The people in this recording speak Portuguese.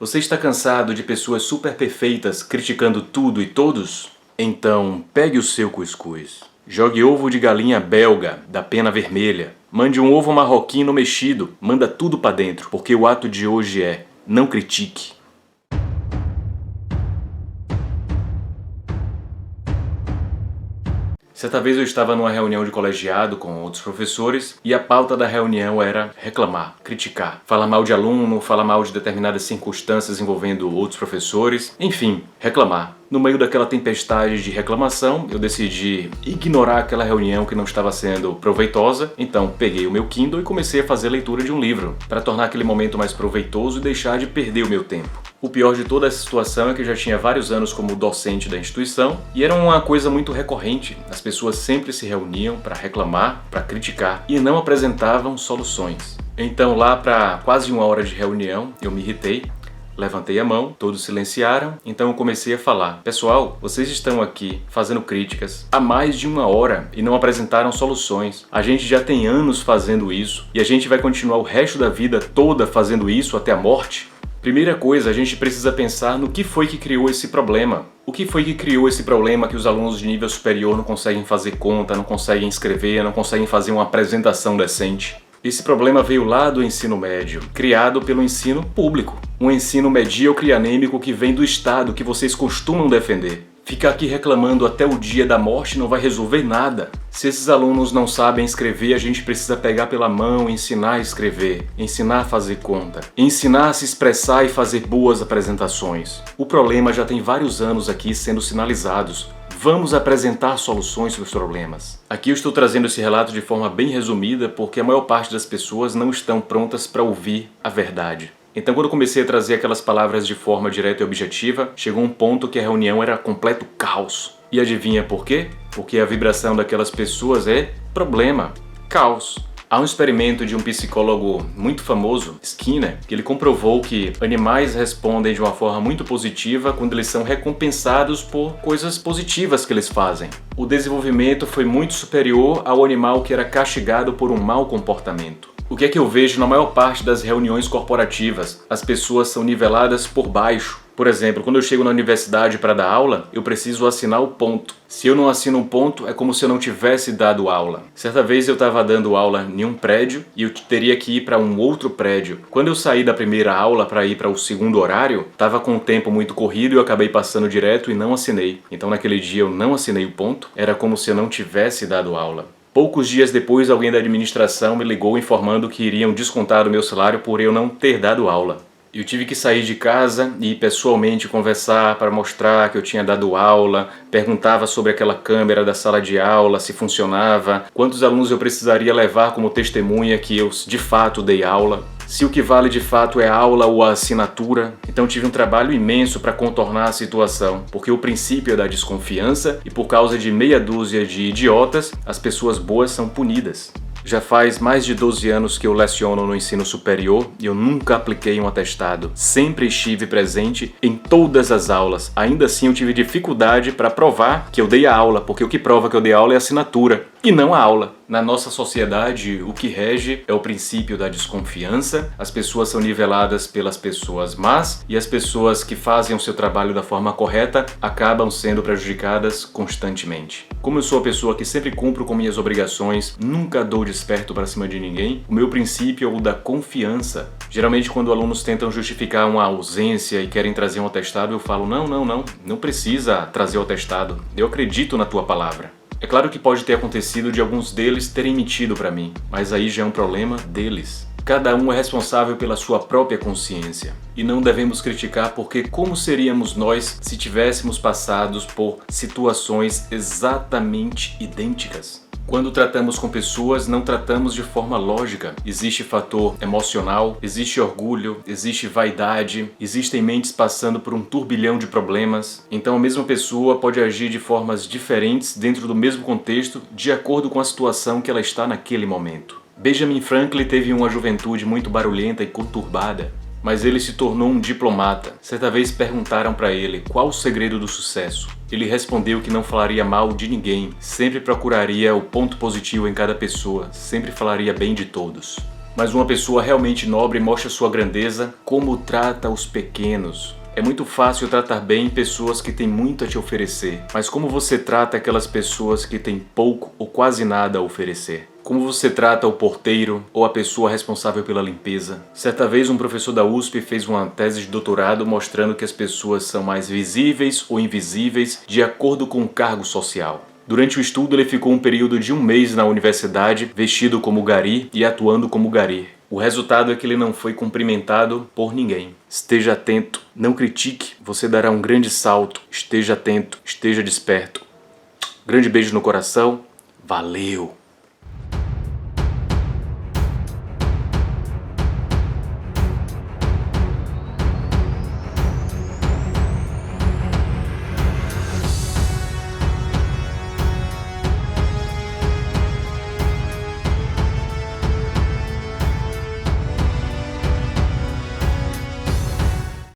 Você está cansado de pessoas super perfeitas criticando tudo e todos? Então, pegue o seu cuscuz. Jogue ovo de galinha belga, da pena vermelha. Mande um ovo marroquino mexido. Manda tudo pra dentro, porque o ato de hoje é: não critique. Certa vez eu estava numa reunião de colegiado com outros professores e a pauta da reunião era reclamar, criticar, falar mal de aluno, falar mal de determinadas circunstâncias envolvendo outros professores, enfim, reclamar. No meio daquela tempestade de reclamação, eu decidi ignorar aquela reunião que não estava sendo proveitosa, então peguei o meu Kindle e comecei a fazer a leitura de um livro, para tornar aquele momento mais proveitoso e deixar de perder o meu tempo. O pior de toda essa situação é que eu já tinha vários anos como docente da instituição e era uma coisa muito recorrente. As pessoas sempre se reuniam para reclamar, para criticar e não apresentavam soluções. Então lá para quase uma hora de reunião eu me irritei, levantei a mão, todos silenciaram, então eu comecei a falar: pessoal, vocês estão aqui fazendo críticas há mais de uma hora e não apresentaram soluções. A gente já tem anos fazendo isso e a gente vai continuar o resto da vida toda fazendo isso até a morte? Primeira coisa, a gente precisa pensar no que foi que criou esse problema. O que foi que criou esse problema que os alunos de nível superior não conseguem fazer conta, não conseguem escrever, não conseguem fazer uma apresentação decente? Esse problema veio lá do ensino médio, criado pelo ensino público. Um ensino medíocre e anêmico que vem do Estado, que vocês costumam defender. Ficar aqui reclamando até o dia da morte não vai resolver nada. Se esses alunos não sabem escrever, a gente precisa pegar pela mão e ensinar a escrever, ensinar a fazer conta, ensinar a se expressar e fazer boas apresentações. O problema já tem vários anos aqui sendo sinalizados. Vamos apresentar soluções para os problemas. Aqui eu estou trazendo esse relato de forma bem resumida porque a maior parte das pessoas não estão prontas para ouvir a verdade. Então, quando eu comecei a trazer aquelas palavras de forma direta e objetiva, chegou um ponto que a reunião era completo caos. E adivinha por quê? Porque a vibração daquelas pessoas é problema, caos. Há um experimento de um psicólogo muito famoso, Skinner, que ele comprovou que animais respondem de uma forma muito positiva quando eles são recompensados por coisas positivas que eles fazem. O desenvolvimento foi muito superior ao animal que era castigado por um mau comportamento. O que é que eu vejo na maior parte das reuniões corporativas? As pessoas são niveladas por baixo. Por exemplo, quando eu chego na universidade para dar aula, eu preciso assinar o ponto. Se eu não assino um ponto, é como se eu não tivesse dado aula. Certa vez eu estava dando aula em um prédio e eu teria que ir para um outro prédio. Quando eu saí da primeira aula para ir para o segundo horário, estava com o tempo muito corrido e eu acabei passando direto e não assinei. Então naquele dia eu não assinei o ponto, era como se eu não tivesse dado aula. Poucos dias depois, alguém da administração me ligou informando que iriam descontar o meu salário por eu não ter dado aula. Eu tive que sair de casa e ir pessoalmente conversar para mostrar que eu tinha dado aula, perguntava sobre aquela câmera da sala de aula, se funcionava, quantos alunos eu precisaria levar como testemunha que eu de fato dei aula, se o que vale de fato é a aula ou a assinatura. Então tive um trabalho imenso para contornar a situação, porque o princípio é da desconfiança e por causa de meia dúzia de idiotas, as pessoas boas são punidas. Já faz mais de 12 anos que eu leciono no ensino superior e eu nunca apliquei um atestado. Sempre estive presente em todas as aulas. Ainda assim eu tive dificuldade para provar que eu dei a aula, porque o que prova que eu dei aula é a assinatura e não a aula. Na nossa sociedade, o que rege é o princípio da desconfiança. As pessoas são niveladas pelas pessoas más e as pessoas que fazem o seu trabalho da forma correta acabam sendo prejudicadas constantemente. Como eu sou a pessoa que sempre cumpro com minhas obrigações, nunca dou desperto para cima de ninguém, o meu princípio é o da confiança. Geralmente quando alunos tentam justificar uma ausência e querem trazer um atestado, eu falo: não precisa trazer o atestado, eu acredito na tua palavra. É claro que pode ter acontecido de alguns deles terem mentido para mim, mas aí já é um problema deles. Cada um é responsável pela sua própria consciência. E não devemos criticar porque como seríamos nós se tivéssemos passados por situações exatamente idênticas? Quando tratamos com pessoas, não tratamos de forma lógica. Existe fator emocional, existe orgulho, existe vaidade, existem mentes passando por um turbilhão de problemas. Então a mesma pessoa pode agir de formas diferentes dentro do mesmo contexto, de acordo com a situação que ela está naquele momento. Benjamin Franklin teve uma juventude muito barulhenta e conturbada, mas ele se tornou um diplomata. Certa vez perguntaram para ele qual o segredo do sucesso. Ele respondeu que não falaria mal de ninguém, sempre procuraria o ponto positivo em cada pessoa, sempre falaria bem de todos. Mas uma pessoa realmente nobre mostra sua grandeza como trata os pequenos. É muito fácil tratar bem pessoas que têm muito a te oferecer, mas como você trata aquelas pessoas que têm pouco ou quase nada a oferecer? Como você trata o porteiro ou a pessoa responsável pela limpeza? Certa vez um professor da USP fez uma tese de doutorado mostrando que as pessoas são mais visíveis ou invisíveis de acordo com o cargo social. Durante o estudo ele ficou um período de 1 mês na universidade, vestido como gari e atuando como gari. O resultado é que ele não foi cumprimentado por ninguém. Esteja atento, não critique, você dará um grande salto. Esteja atento, esteja desperto. Grande beijo no coração, valeu!